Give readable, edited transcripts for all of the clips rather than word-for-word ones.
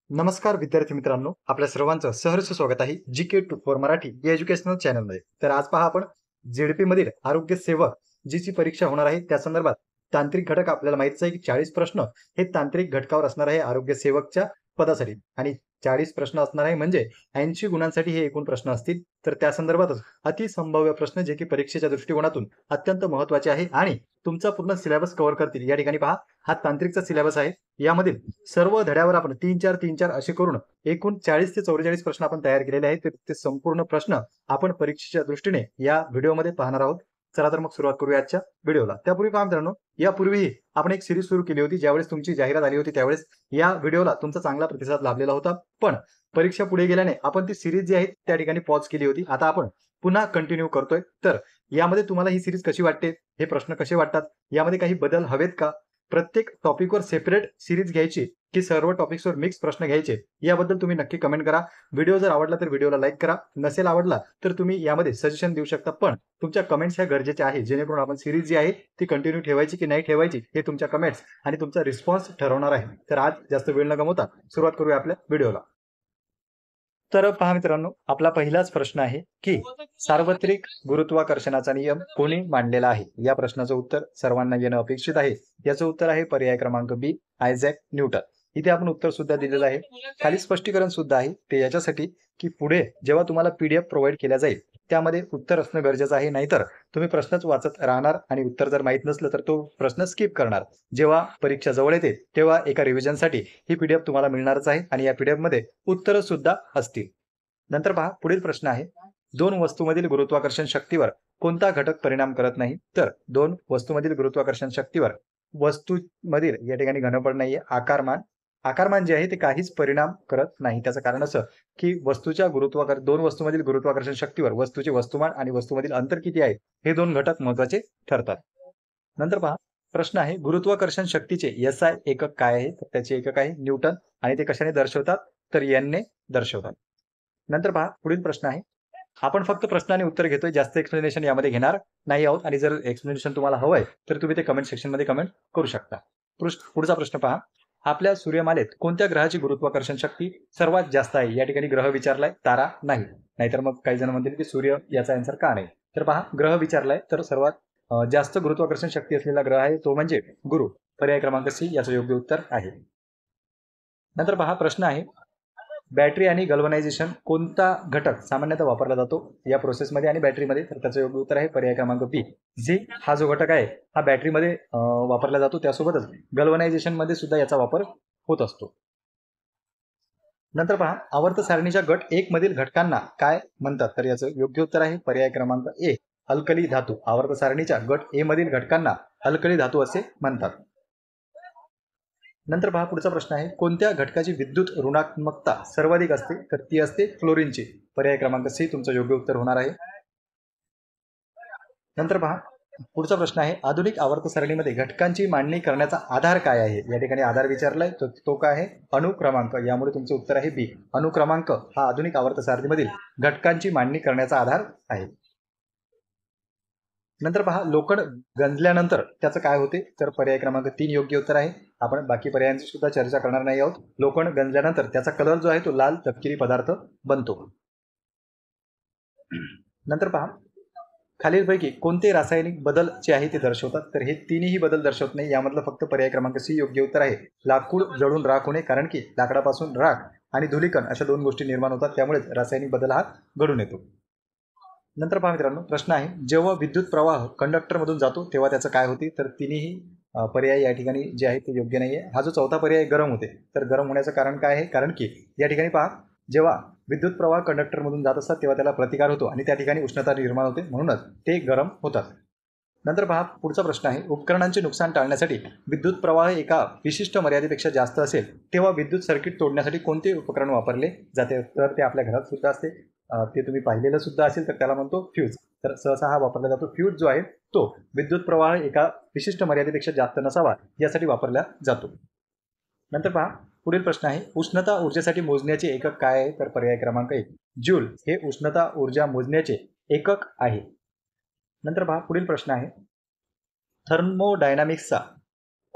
नमस्कार विद्यार्थी मित्रांनो, आपल्या सर्वांचं सहर्ष स्वागत आहे जीके फॉर मराठी या एज्युकेशनल चॅनलमध्ये. तर आज पहा आपण झेडपी मधील आरोग्य सेवक जीची परीक्षा होणार आहे त्या संदर्भात तांत्रिक घटक आपल्याला माहितीच आहे की 40 प्रश्न हे तांत्रिक घटकावर असणार आहे आरोग्य सेवकच्या पदासाठी आणि 40 प्रश्न असणार आहे म्हणजे 80 गुणांसाठी हे एकूण प्रश्न असतील. तर त्या संदर्भातच अतिसंभाव्य प्रश्न जे की परीक्षेच्या दृष्टिकोनातून अत्यंत महत्त्वाचे आहे आणि तुमचा पूर्ण सिलेबस कव्हर करतील. या ठिकाणी पहा, हा तांत्रिकचा सिलेबस आहे. यामधील सर्व धड्यावर आपण 3-4 असे करून एकूण 40 ते 44 प्रश्न आपण तयार केलेले आहेत. ते संपूर्ण प्रश्न आपण परीक्षेच्या दृष्टीने या व्हिडिओमध्ये पाहणार आहोत. चला तर मग सुरुवात करूया आजच्या व्हिडिओला. त्यापूर्वी पहा मित्रांनो, यापूर्वीही आपण एक सिरीज सुरू केली होती. ज्यावेळेस तुमची जाहिरात आली होती त्यावेळेस या व्हिडिओला तुमचा चांगला प्रतिसाद लाभलेला होता. पण परीक्षा पुढे गेल्याने आपण ती सिरीज जी आहे त्या ठिकाणी पॉज केली होती. आता आपण पुन्हा कंटिन्यू करतोय. तर यामध्ये तुम्हाला ही सिरीज कशी वाटते, हे प्रश्न कसे वाटतात, यामध्ये काही बदल हवेत का, प्रत्येक टॉपिकवर सेपरेट सिरीज घ्यायची की सर्व टॉपिक्सवर मिक्स प्रश्न घ्यायचे, याबद्दल तुम्ही नक्की कमेंट करा. व्हिडिओ जर आवडला तर व्हिडिओला लाईक करा, नसेल आवडला तर तुम्ही यामध्ये सजेशन देऊ शकता. पण तुमच्या कमेंट्स ह्या गरजेच्या आहे, जेणेकरून आपण सिरीज जी आहे ती कंटिन्यू ठेवायची की नाही ठेवायची हे तुमच्या कमेंट्स आणि तुमचा रिस्पॉन्स ठरवणार आहे. तर आज जास्त वेळ न गमावता सुरुवात करूया आपल्या व्हिडिओला. तर पहा मित्रांनो, आपला पहिलाच प्रश्न आहे की सार्वत्रिक गुरुत्वाकर्षणाचा नियम कोणी मांडलेला आहे. या प्रश्नाचं उत्तर सर्वांना येणं अपेक्षित आहे. याचं उत्तर आहे पर्याय क्रमांक बी, आयझॅक न्यूटन. इथे आपण उत्तर सुद्धा दिलेलं आहे, खाली स्पष्टीकरण सुद्धा आहे. ते याच्यासाठी की पुढे जेव्हा तुम्हाला पीडीएफ प्रोव्हाइड केल्या जाईल त्यामध्ये उत्तर असणं गरजेचं आहे. नाहीतर तुम्ही प्रश्नच वाचत राहणार आणि उत्तर जर माहीत नसलं तर तो प्रश्न स्किप करणार. जेव्हा परीक्षा जवळ येते तेव्हा एका रिव्हिजनसाठी ही पीडीएफ तुम्हाला मिळणारच आहे आणि या पीडीएफ मध्ये उत्तरं सुद्धा असतील. नंतर पहा, पुढील प्रश्न आहे, दोन वस्तूमधील गुरुत्वाकर्षण शक्तीवर कोणता घटक परिणाम करत नाही. तर दोन वस्तूमधील गुरुत्वाकर्षण शक्तीवर वस्तूमधील या ठिकाणी घनफळ नाहीये, आकारमान जे आहे ते काहीच परिणाम करत नाही. त्याचं कारण असं की वस्तूच्या दोन वस्तूमधील गुरुत्वाकर्षण शक्तीवर वस्तूचे वस्तुमान आणि वस्तूमधील अंतर किती आहे हे दोन घटक महत्वाचे ठरतात. नंतर पहा, प्रश्न आहे, गुरुत्वाकर्षण शक्तीचे एसआय एकक काय आहे. तर त्याचे एकक आहे न्यूटन आणि ते कशाने दर्शवतात तर एन ने दर्शवतात. नंतर पहा, पुढील प्रश्न आहे, आपण फक्त प्रश्नाने उत्तर घेतोय, जास्त एक्सप्लेनेशन यामध्ये घेणार नाही आहोत. आणि जर एक्सप्लेनेशन तुम्हाला हवंय तर तुम्ही ते कमेंट सेक्शन मध्ये कमेंट करू शकता. पुढचा प्रश्न पहा, आपल्या सूर्यमालेत कोणत्या ग्रहाची गुरुत्वाकर्षण शक्ती सर्वात जास्त आहे. या ठिकाणी ग्रह विचारलाय, तारा नाही. नाहीतर मग काही जण म्हणतील की सूर्य याचा आन्सर का नाही. तर पहा, ग्रह विचारलाय तर सर्वात जास्त गुरुत्वाकर्षण शक्ती असलेला ग्रह आहे तो म्हणजे गुरु. पर्याय क्रमांक सी याचं योग्य उत्तर आहे. नंतर पहा, प्रश्न आहे, बॅटरी आणि गल्वनायझेशन कोणता घटक सामान्यतः वापरला जातो या प्रोसेसमध्ये आणि बॅटरीमध्ये. तर त्याचं योग्य उत्तर आहे पर्याय क्रमांक बी, झी. हा जो घटक आहे हा बॅटरीमध्ये वापरला जातो. त्यासोबतच गल्वनायझेशन मध्ये सुद्धा याचा वापर होत असतो. नंतर पहा, आवर्त सारणीच्या गट 1 मधील घटकांना काय म्हणतात. तर याचं योग्य उत्तर आहे पर्याय क्रमांक ए, अल्कली धातू. आवर्त सारणीच्या गट ए मधील घटकांना अल्कली धातू असे म्हणतात. नंतर पहा, पुढचा प्रश्न आहे, कोणत्या घटकाची विद्युत ऋणात्मकता सर्वाधिक असते. तर ती असते क्लोरीनची. पर्याय क्रमांक सी तुमचं योग्य उत्तर होणार आहे. नंतर पहा, पुढचा प्रश्न आहे, आधुनिक आवर्त सारणीमध्ये घटकांची मांडणी करण्याचा आधार काय आहे. या ठिकाणी आधार विचारलाय तर तो काय आहे, अनुक्रमांक. यामुळे तुमचं उत्तर आहे बी, अनुक्रमांक हा आधुनिक आवर्त सारणीमधील घटकांची मांडणी करण्याचा आधार आहे. नंतर पहा, लोखंड गंजल्यानंतर त्याचं काय होते. तर पर्याय क्रमांक 3 योग्य उत्तर आहे. आपण बाकी पर्यायांची सुद्धा चर्चा करणार नाही आहोत. लोखंड गंजल्यानंतर त्याचा कलर जो आहे तो लाल तपकिरी पदार्थ बनतो. नंतर पहा, खालीलपैकी कोणते रासायनिक बदल जे आहे ते दर्शवतात. तर हे तिन्ही बदल दर्शवत नाही. यामधलं फक्त पर्याय क्रमांक सी योग्य उत्तर आहे. लाकूड जळून राख होणे, कारण की लाकडापासून राख आणि धुलीकण अशा दोन गोष्टी निर्माण होतात, त्यामुळे रासायनिक बदल हा घडून येतो. नंतर पहा मित्रांनो, प्रश्न आहे, जेव्हा विद्युत प्रवाह कंडक्टरमधून जातो तेव्हा त्याचं काय होते. तर तिन्ही पर्याय या ठिकाणी जे आहे ते योग्य नाहीये. हा जो चौथा पर्याय गरम होते, तर गरम होण्याचं कारण काय आहे, कारण की या ठिकाणी पहा, जेव्हा विद्युत प्रवाह कंडक्टरमधून जात असतात तेव्हा त्याला प्रतिकार होतो आणि त्या ठिकाणी उष्णता निर्माण होते, म्हणूनच ते गरम होतात. नंतर पहा, पुढचा प्रश्न आहे, उपकरणांचे नुकसान टाळण्यासाठी विद्युत प्रवाह एका विशिष्ट मर्यादेपेक्षा जास्त असेल तेव्हा विद्युत सर्किट तोडण्यासाठी कोणते उपकरण वापरले जाते. तर ते आपल्या घरात सुद्धा असते, ते तुम्ही पाहिलेलं सुद्धा असेल, तर त्याला म्हणतो फ्यूज. तर सहसा हा वापरला जातो. फ्यूज जो आहे तो विद्युत प्रवाह एका विशिष्ट मर्यादेपेक्षा जास्त नसावा यासाठी वापरला जातो. नंतर पहा, पुढील प्रश्न आहे, उष्णता ऊर्जेसाठी मोजण्याचे एकक काय आहे. तर पर्याय क्रमांक 1, ज्यूल हे उष्णता ऊर्जा मोजण्याचे एकक आहे. नंतर पहा, पुढील प्रश्न आहे, थर्मोडायनामिक्सचा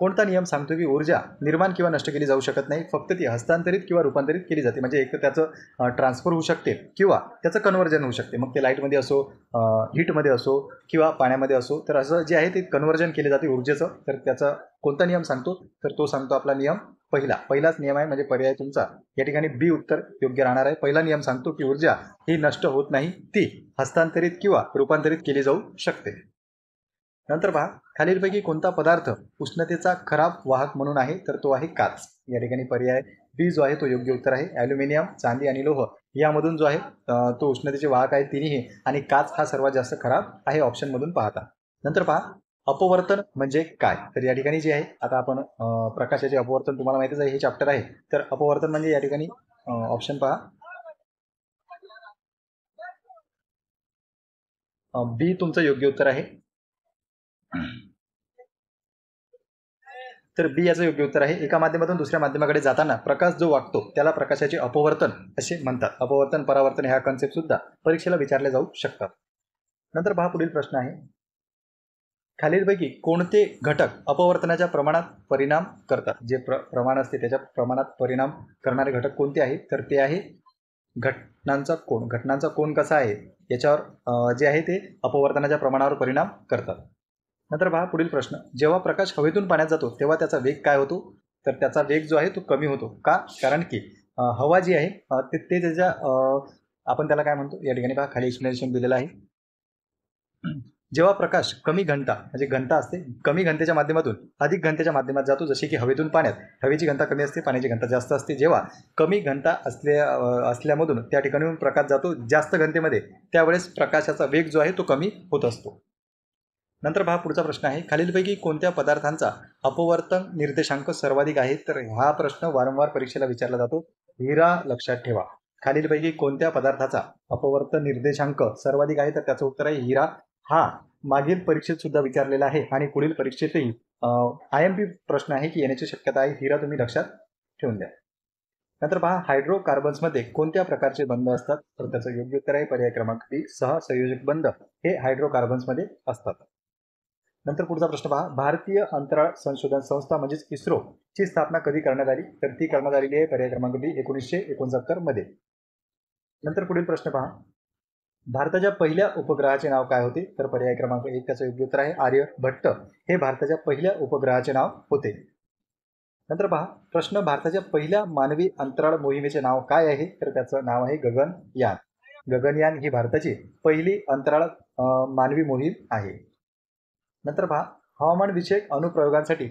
कोणता नियम सांगतो की ऊर्जा निर्माण किंवा नष्ट केली जाऊ शकत नाही, फक्त ती हस्तांतरित किंवा रूपांतरित केली जाते. म्हणजे एक तर त्याचं ट्रान्सफर होऊ शकते किंवा त्याचं कन्व्हर्जन होऊ शकते. मग ते लाईटमध्ये असो, हीटमध्ये असो किंवा पाण्यामध्ये असो, तर असं जे आहे ते कन्व्हर्जन केले जाते ऊर्जेचं. तर त्याचा कोणता नियम सांगतो, तर तो सांगतो आपला नियम पहिलाच नियम आहे, म्हणजे पर्याय तुमचा या ठिकाणी बी उत्तर योग्य राहणार आहे. पहिला नियम सांगतो की ऊर्जा ही नष्ट होत नाही, ती हस्तांतरित किंवा रूपांतरित केली जाऊ शकते. नंतर पहा, खालीलपैकी कोणता पदार्थ उष्णतेचा खराब वाहक म्हणून आहे, तर तो आहे काच. या ठिकाणी पर्याय बी जो आहे तो योग्य उत्तर आहे. ॲल्युमिनियम, चांदी आणि लोह यामधून जो आहे तो उष्णतेचे वाहक आहे तिन्ही, आणि काच हा सर्वात जास्त खराब आहे ऑप्शनमधून पाहता. नंतर पहा, अपवर्तन म्हणजे काय, तर या ठिकाणी जे आहे आता आपण प्रकाशाचे अपवर्तन तुम्हाला माहितीच आहे, हे चॅप्टर आहे. तर अपवर्तन म्हणजे या ठिकाणी ऑप्शन पहा, बी तुमचं योग्य उत्तर आहे. तर बी याचं योग्य उत्तर आहे. एका माध्यमातून दुसऱ्या माध्यमाकडे जाताना प्रकाश जो वागतो त्याला प्रकाशाचे अपवर्तन असे म्हणतात. अपवर्तन, परावर्तन ह्या कन्सेप्ट सुद्धा परीक्षेला विचारले जाऊ शकतात. नंतर पहा, पुढील प्रश्न आहे, खालीलपैकी कोणते घटक अपवर्तनाच्या प्रमाणात परिणाम करतात. जे प्रमाण असते त्याच्या प्रमाणात परिणाम करणारे घटक कोणते आहे, तर ते आहे घटनांचा कोन. घटनांचा कोन कसा आहे याच्यावर जे आहे ते अपवर्तनाच्या प्रमाणावर परिणाम करतात. नंतर पहा, पुढील प्रश्न, जेव्हा प्रकाश हवेतून पाण्यात जातो तेव्हा त्याचा वेग काय होतो, तर त्याचा वेग जो आहे तो कमी होतो. का, कारण की हवा जी आहे ते त्याच्या आपण त्याला काय म्हणतो, या ठिकाणी पहा खाली एक्सप्लेनेशन दिलेलं आहे. जेव्हा प्रकाश कमी घनता, म्हणजे घनता असते, कमी घनतेच्या माध्यमातून अधिक घनतेच्या माध्यमात जातो, जसे की हवेतून पाण्यात हवेची घनता कमी असते, पाण्याची घनता जास्त असते. जेव्हा कमी घनता असल्यामधून त्या ठिकाणी प्रकाश जातो जास्त घनतेमध्ये, त्यावेळेस प्रकाशाचा वेग जो आहे तो कमी होत असतो. नंतर पहा, पुढचा प्रश्न आहे, खालीलपैकी कोणत्या पदार्थांचा अपवर्तन निर्देशांक सर्वाधिक आहे, तर हा प्रश्न वारंवार परीक्षेला विचारला जातो. हिरा लक्षात ठेवा. खालीलपैकी कोणत्या पदार्थाचा अपवर्तन निर्देशांक सर्वाधिक आहे, तर त्याचं उत्तर आहे हिरा. हा मागील परीक्षेत सुद्धा विचारलेला आहे आणि पुढील परीक्षेतही IMP प्रश्न आहे की येण्याची शक्यता आहे. हिरा तुम्ही लक्षात ठेवून द्या. नंतर पहा, हायड्रोकार्बन्समध्ये कोणत्या प्रकारचे बंध असतात, तर त्याचं योग्य उत्तर आहे पर्याय क्रमांक बी, सहसंयोजक बंध हे हायड्रोकार्बन्समध्ये असतात. नंतर पुढचा प्रश्न पहा, भारतीय अंतराळ संशोधन संस्था म्हणजेच इस्रो ची स्थापना कधी करण्यात आली, तर ती करण्यात आलेली आहे पर्याय क्रमांक बी 1969 मध्ये. नंतर पुढील प्रश्न पहा, भारताच्या पहिल्या उपग्रहाचे नाव काय होते, तर पर्याय क्रमांक 1 त्याचं योग्य उत्तर आहे आर्यभट्ट हे भारताच्या पहिल्या उपग्रहाचे नाव होते. नंतर पहा प्रश्न, भारताच्या पहिल्या मानवी अंतराळ मोहिमेचे नाव काय आहे, तर त्याचं नाव आहे गगनयान. गगनयान ही भारताची पहिली अंतराळ मानवी मोहीम आहे. नंतर पहा, हवामान विषयक अनुप्रयोगांसाठी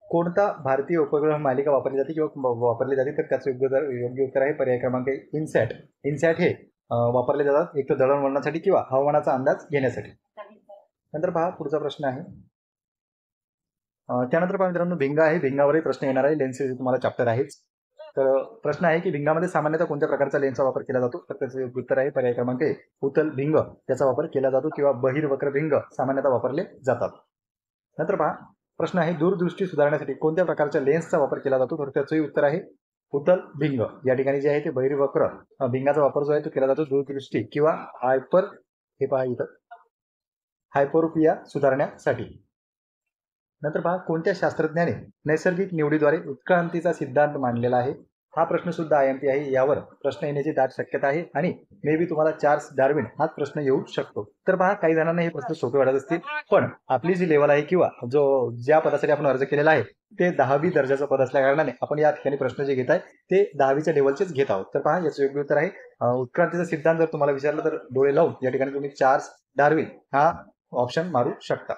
कोणता भारतीय उपग्रह मालिका वापरली जाते किंवा वापरली जाते, तर त्याचं योग्य उत्तर आहे पर्याय क्रमांक इनसॅट. इनसॅट हे वापरले जातात एक तर दळणवळणासाठी किंवा हवामानाचा अंदाज घेण्यासाठी. नंतर पहा, पुढचा प्रश्न आहे, त्यानंतर पहा मित्रांनो, भिंगा आहे. भिंगावरही प्रश्न येणार आहे. लेन्सेस तुम्हाला चॅप्टर आहेच. तर प्रश्न आहे की भिंगामध्ये सामान्यतः कोणत्या प्रकारचा लेन्सचा वापर केला जातो, तर त्याचं उत्तर आहे पर्याय क्रमांक ए उत्तल भिंग त्याचा वापर केला जातो किंवा बहिर्वक्र भिंग सामान्यतः वापरले जातात. नंतर पहा प्रश्न आहे, दूरदृष्टी सुधारण्यासाठी कोणत्या प्रकारच्या लेन्सचा वापर केला जातो, तर त्याचंही उत्तर आहे उत्तल भिंग. या ठिकाणी जे आहे ते बहिर्वक्र भिंगाचा वापर जो आहे तो केला जातो दूरदृष्टी किंवा हे पहा इथं हायपरोपिया सुधारण्यासाठी. नंतर पहा, कोणत्या शास्त्रज्ञाने नैसर्गिक निवडीद्वारे उत्क्रांतीचा सिद्धांत मांडलेला आहे. हा प्रश्न सुद्धा IMP आहे. यावर प्रश्न येण्याची दाट शक्यता आहे आणि मे बी तुम्हाला चार्ल्स डार्विन हाच प्रश्न येऊ शकतो. तर पहा, काही जणांना हे प्रश्न सोपे वाटत असतील, पण आपली जी लेवल आहे किंवा ज्या पदासाठी आपण अर्ज केलेला आहे ते 10वी दर्जाचं पद असल्या कारणाने आपण या ठिकाणी प्रश्न जे घेत आहे ते 10वीच्या लेवलचेच घेत आहोत. तर पहा, याचं योग्य उत्तर आहे उत्क्रांतीचा सिद्धांत. जर तुम्हाला विचारलं तर डोळे लावून या ठिकाणी तुम्ही चार्ल्स डार्विन हा ऑप्शन मारू शकता.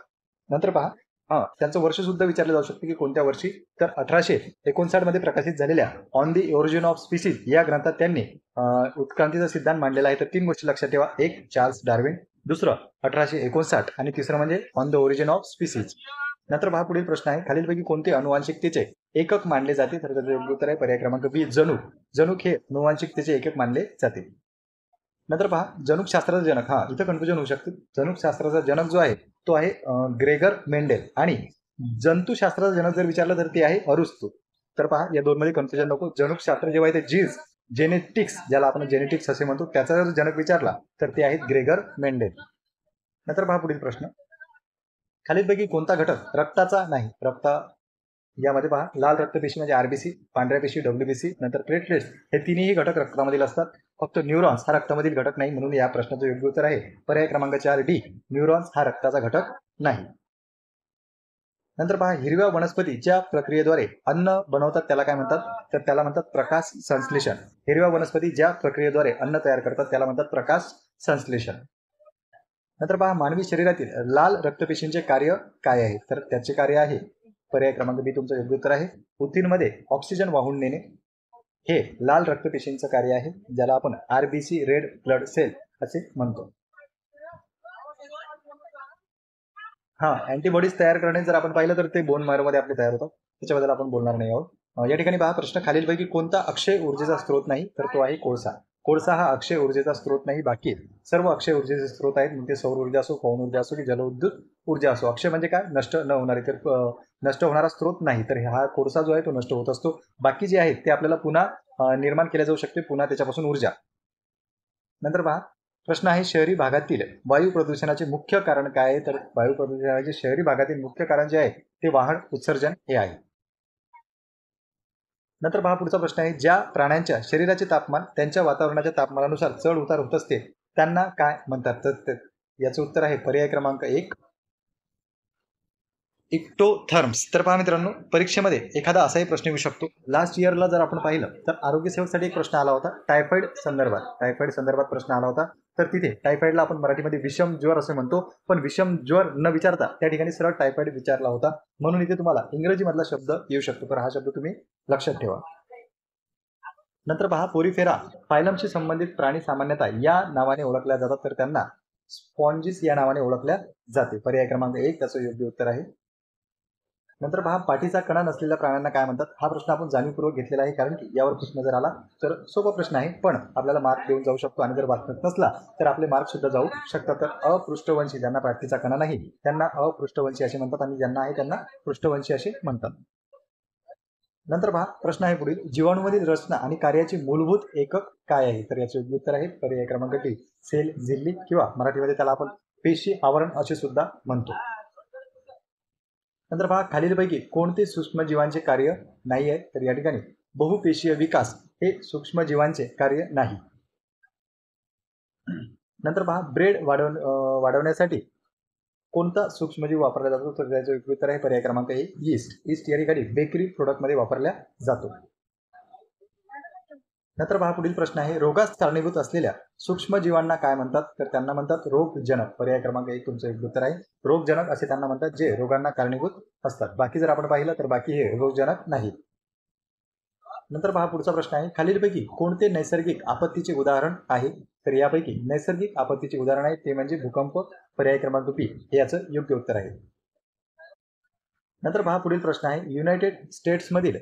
नंतर पहा, त्यांचं वर्ष सुद्धा विचारलं जाऊ शकते की कोणत्या वर्षी, तर 1859 मध्ये प्रकाशित झालेल्या on the origin of species या ग्रंथात त्यांनी उत्क्रांतीचा सिद्धांत मांडलेला आहे. तर 3 गोष्टी लक्षात ठेवा, एक चार्ल्स डार्विन, दुसरं 1859 आणि तिसरं म्हणजे on the origin of species. नंतर पहा, पुढील प्रश्न आहे, खालीलपैकी कोणते अनुवांशिकतेचे एकक मानले जाते, तर त्याचं योग्य उत्तर आहे पर्याय क्रमांक बी जनुक. जनुक हे अनुवांशिकतेचे एकक मानले जाते. नंतर पहा, जनुकशास्त्राचा जनक, इथं कन्फ्युजन होऊ शकते. जनुकशास्त्राचा जनक जो आहे तो आहे ग्रेगर मेंडेल आणि जंतुशास्त्राचा जनक जर विचारलं तर ते आहे अरुस्तू. तर पहा, या दोन मध्ये कन्फ्युजन नको. जनुकशास्त्र जेव्हा आहे ते जीन्स जेनेटिक्स, ज्याला आपण जेनेटिक्स असे म्हणतो, त्याचा जर जनक विचारला तर ते आहेत ग्रेगर मेंडेल. नंतर पहा, पुढील प्रश्न, खालीलपैकी कोणता घटक रक्ताचा नाही? यामध्ये पहा, लाल रक्तपेशी म्हणजे आरबीसी, पांढऱ्या पेशी डब्ल्यूबीसी, नंतर प्लेटलेट्स, हे तिन्ही घटक रक्तामधील असतात. फक्त न्यूरॉन्स हा रक्तामधील घटक नाही, म्हणून या प्रश्नाचं योग्य उत्तर आहे पर्याय क्रमांक 4 डी, न्यूरॉन्स हा रक्ताचा घटक नाही. नंतर पहा, हिरव्या वनस्पती ज्या प्रक्रियेद्वारे अन्न बनवतात त्याला काय म्हणतात? तर त्याला म्हणतात प्रकाश संश्लेषण. हिरव्या वनस्पती ज्या प्रक्रियेद्वारे अन्न तयार करतात त्याला म्हणतात प्रकाश संश्लेषण. नंतर पहा, मानवी शरीरातील लाल रक्तपेशींचे कार्य काय आहे? तर त्याचे कार्य आहे पर्याय क्रमांक बी तुमचं योग्य उत्तर आहे, ऊतींमध्ये ऑक्सिजन वाहून नेणे. हे लाल रक्तपेशींचं कार्य आहे, ज्याला आपण आरबीसी रेड ब्लड सेल असे म्हणतो. हा, अँटीबॉडीज तयार करणे जर आपण पाहिलं तर ते बोन मॅरोमध्ये आपले तयार होतात, त्याच्याबद्दल आपण बोलणार नाही आहोत. या ठिकाणी पहा, प्रश्न खालीलपैकी कोणता अक्षय ऊर्जेचा स्रोत नाही? तर तो आहे कोळसा. कोळसा हा अक्षय ऊर्जेचा स्रोत नाही, बाकी सर्व अक्षय ऊर्जेचे स्रोत आहेत. मग ते सौर ऊर्जा असो, पवन ऊर्जा असो की जलविद्युत ऊर्जा असो. अक्षय म्हणजे काय? नष्ट न होणारे, तर नष्ट होणारा स्रोत नाही. तर हा कोळसा जो आहे तो नष्ट होत असतो. बाकी जे आहेत ते आपल्याला पुन्हा निर्माण केले जाऊ शकते, पुन्हा त्याच्यापासून ऊर्जा. नंतर पहा, प्रश्न आहे शहरी भागातील वायू प्रदूषणाचे मुख्य कारण काय आहे? तर वायू प्रदूषणाचे शहरी भागातील मुख्य कारण जे आहे ते वाहन उत्सर्जन हे आहे. नंतर पहा, पुढचा प्रश्न आहे, ज्या प्राण्यांच्या शरीराचे तापमान त्यांच्या वातावरणाच्या तापमानानुसार चढ उतार होत असते त्यांना काय म्हणतात? तर याचं उत्तर आहे पर्याय क्रमांक 1, इक्टोथर्म्स. तर पहा मित्रांनो, परीक्षेमध्ये एखादा असाही प्रश्न येऊ शकतो. लास्ट इयरला जर आपण पाहिलं तर आरोग्य सेवकसाठी एक प्रश्न आला होता टायफॉइड संदर्भात प्रश्न आला होता. तर तिथे टायफॉइडला आपण मराठीमध्ये विषम ज्वर असे म्हणतो, पण विषम ज्वर न विचारता त्या ठिकाणी सरळ टायफॉइड विचारला होता, म्हणून इथे तुम्हाला इंग्रजीमधला शब्द येऊ शकतो. तर हा शब्द तुम्ही लक्षात ठेवा. नंतर पहा, पोरीफेरा फायलमशी संबंधित प्राणी सामान्यतः या नावाने ओळखल्या जातात, तर त्यांना स्पॉन्जिस या नावाने ओळखल्या जाते. पर्याय क्रमांक 1 त्याचं योग्य उत्तर आहे. नंतर पहा, पाठीचा कणा नसलेल्या प्राण्यांना काय म्हणतात? हा प्रश्न आपण जाणीवपूर्वक घेतलेला आहे, कारण की यावर प्रश्न जर आला तर सोपा प्रश्न आहे, पण आपल्याला मार्क देऊन जाऊ शकतो. आणि जर वाचत नसला तर आपले मार्क सुद्धा जाऊ शकतात. तर अपृष्ठवंशी, ज्यांना पाठीचा कणा नाही त्यांना अपृष्ठवंशी असे म्हणतात, आणि ज्यांना आहे त्यांना पृष्ठवंशी असे म्हणतात. नंतर पहा, प्रश्न आहे पुढील, जीवाणूमधील रचना आणि कार्याची मूलभूत एकक काय आहे? तर याचे उत्तर आहे पर्याय क्रमांक डी, सेल, झिल्ली, किंवा मराठीमध्ये त्याला आपण पेशी आवरण असे सुद्धा म्हणतो. नंतर पहा, खालीलपैकी कोणते सूक्ष्मजीवांचे कार्य नाही आहे? तर या ठिकाणी बहुपेशीय विकास हे सूक्ष्मजीवांचे कार्य नाही. नंतर पहा, ब्रेड वाढवण्यासाठी कोणता सूक्ष्मजीव वापरला जातो? तर त्याचे उत्तर आहे पर्याय क्रमांक 1, ईस्ट या ठिकाणी बेकरी प्रोडक्टमध्ये वापरला जातो. नंतर पहा, पुढील प्रश्न आहे, रोगास कारणीभूत असलेल्या सूक्ष्मजीवांना काय म्हणतात? तर त्यांना म्हणतात रोगजनक. पर्याय क्रमांक 1 तुमचं योग्य उत्तर आहे, रोगजनक असे त्यांना म्हणतात जे रोगांना कारणीभूत असतात. बाकी जर आपण पाहिलं तर बाकी हे रोगजनक नाही. नंतर पहा, पुढचा प्रश्न आहे, खालीलपैकी कोणते नैसर्गिक आपत्तीचे उदाहरण आहे? तर यापैकी नैसर्गिक आपत्तीचे उदाहरण आहे ते म्हणजे भूकंप. पर्याय क्रमांक बी हे याचं योग्य उत्तर आहे. नंतर पहा, पुढील प्रश्न आहे, युनायटेड स्टेट्समधील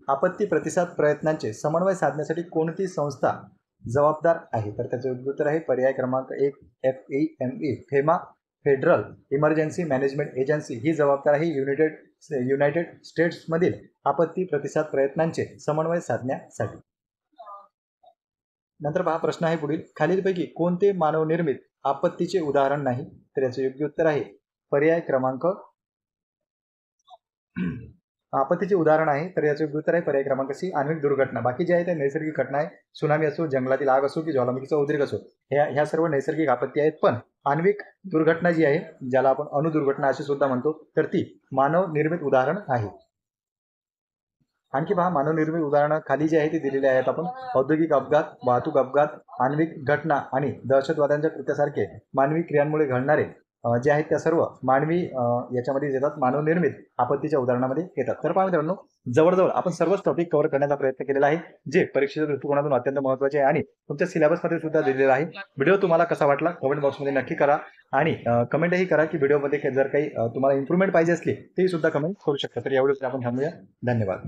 आपत्ती प्रतिसाद प्रयत्नांचे समन्वय साधण्यासाठी कोणती संस्था जबाबदार आहे? तर त्याचे उत्तर आहे पर्याय क्रमांक 1, FEMA, FEMA, Federal Emergency Management Agency ही जबाबदार आहे युनायटेड स्टेट्समधील आपत्ती प्रतिसाद प्रयत्नांचे समन्वय साधण्यासाठी. नंतर पहा, प्रश्न आहे पुढील, खालीलपैकी कोणते मानवनिर्मित आपत्तीचे उदाहरण नाही? तर याचे योग्य उत्तर आहे पर्याय क्रमांक आपत्तीचे उदाहरण आहे, तर याचे उत्तर आहे पर्याय क्रमांक सी, आण्विक दुर्घटना. बाकी जे आहे ते नैसर्गिक घटना आहे, सुनामी असो, जंगलातील आग असो की ज्वालामुखीचा उद्रेक असो, ह्या सर्व नैसर्गिक आपत्ती आहेत. पण आण्विक दुर्घटना जी आहे, ज्याला आपण अणुदुर्घटना अशी सुद्धा म्हणतो, तर ती मानव निर्मित उदाहरण आहे. आणखी पहा, मानवनिर्मित उदाहरणं खाली जी आहे ती दिलेली आहेत. आपण औद्योगिक अपघात, वाहतूक अपघात, आण्विक घटना आणि दहशतवाद्यांच्या कृत्यासारखे मानवी क्रियांमुळे घडणारे जे आहेत त्या सर्व मानवी याच्यामध्ये येतात, मानवनिर्मित आपत्तीच्या उदाहरणामध्ये येतात. तर पहा मित्रांनो, जवळजवळ आपण सर्वच टॉपिक कव्हर करण्याचा प्रयत्न केलेला आहे, जे परीक्षेच्या दृष्टिकोनातून अत्यंत महत्त्वाचे आहे आणि तुमच्या सिलेबसमध्ये सुद्धा दिलेला आहे. व्हिडिओ तुम्हाला कसा वाटला कमेंट बॉक्समध्ये नक्की करा, आणि कमेंटही करा की व्हिडिओमध्ये जर काही तुम्हाला इम्प्रूव्हमेंट पाहिजे असली तेही सुद्धा कमेंट करू शकता. तर यावेळेस आपण थांबूया. धन्यवाद.